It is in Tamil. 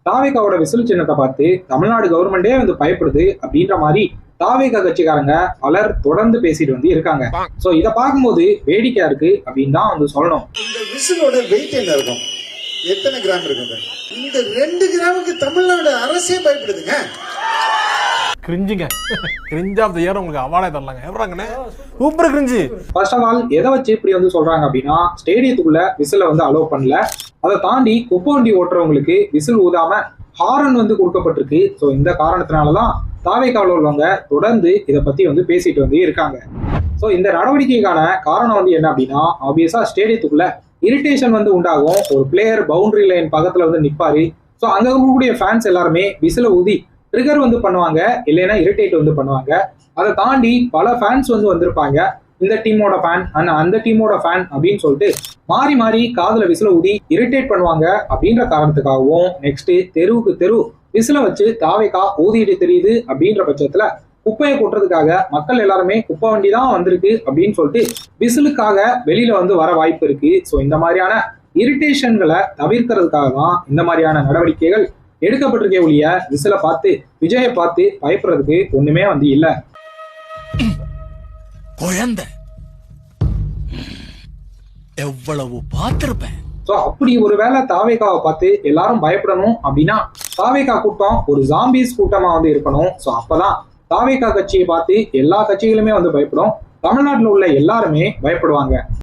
தாவேகாவோட விசில் சின்னத்தை பார்த்து தமிழ்நாடு கவர்மெண்டே வந்து பயப்படுது அப்படின்ற மாதிரி தாவேகா கட்சிக்காரங்க பலர் தொடர்ந்து பேசிட்டு வந்து இருக்காங்க. சோ இத பார்க்கும்போது வேடிக்கையா இருக்கு அப்படின்னு தான் வந்து சொல்லணும். இந்த விசிலோட வெயிட் என்ன இருக்கும், எத்தனை கிராம் இருக்குங்க? இந்த 2 கிராமுக்கு தமிழ்நாடு அரசே பயப்படுதுங்க. கிரிஞ்சுங்க, கிரிஞ்ச் ஆஃப் தி இயர் உங்களுக்கு அவார்டே தரலாங்க. எவராங்கண்ணே super cringe. First of all எதை வச்சு இப்படி வந்து சொல்றாங்க அப்படின்னா, ஸ்டேடியத்துக்குள்ள விசில வந்து அலோவ் பண்ணல, அதை தாண்டி குப்பை வண்டி ஓட்டுறவங்களுக்கு விசில் ஊதாம ஹாரன் வந்து கொடுக்கப்பட்டிருக்கு. ஸோ இந்த காரணத்தினாலதான் தாவேகாவில் உள்ளவங்க தொடர்ந்து இதை பத்தி வந்து பேசிட்டு வந்து இருக்காங்க. ஸோ இந்த நடவடிக்கைக்கான காரணம் வந்து என்ன அப்படின்னா, ஆப்வியஸா ஸ்டேடியத்துக்குள்ள இரிட்டேஷன் வந்து உண்டாகும். ஒரு பிளேயர் பவுண்டரி லைன் பக்கத்துல வந்து நிப்பாரு. ஸோ அங்க இருக்கக்கூடிய ஃபேன்ஸ் எல்லாருமே விசில ஊதி ட்ரிகர் வந்து பண்ணுவாங்க, இல்லைன்னா இரிட்டேட் வந்து பண்ணுவாங்க. அதை தாண்டி பல ஃபேன்ஸ் வந்து வந்திருப்பாங்க, இந்த டீமோட ஃபேன் அந்த டீமோட ஃபேன் அப்படின்னு சொல்லிட்டு மாறி மாறி காதுல விசில ஊதி இரிட்டேட் பண்ணுவாங்க. அப்படின்ற காரணத்துக்காகவும் நெக்ஸ்ட் தெருவுக்கு தெரு விசில வச்சு தாவேகா ஊதிட்டு தெரியுது அப்படின்ற பட்சத்துல குப்பையை கொட்டுறதுக்காக மக்கள் எல்லாருமே குப்பை வண்டி தான் வந்திருக்கு அப்படின்னு சொல்லிட்டு விசிலுக்காக வெளியில வந்து வர வாய்ப்பு இருக்கு. ஸோ இந்த மாதிரியான இரிட்டேஷன்களை தவிர்க்கிறதுக்காக தான் இந்த மாதிரியான நடவடிக்கைகள் எடுக்கப்பட்டிருக்கே ஒழிய விசில பார்த்து விஜயை பார்த்து பயப்படுறதுக்கு ஒண்ணுமே வந்து இல்ல. குழந்தை எவ்வளவு பார்த்திருப்பேன். சோ அப்படி ஒருவேளை தாவேகாவை பார்த்து எல்லாரும் பயப்படணும் அப்படின்னா தாவேகா கூட்டம் ஒரு ஜாம்பிஸ் கூட்டமா வந்து இருக்கணும். சோ அப்பதான் தாவேகா கட்சியை பார்த்து எல்லா கட்சிகளுமே வந்து பயப்படும், தமிழ்நாட்டில் உள்ள எல்லாருமே பயப்படுவாங்க.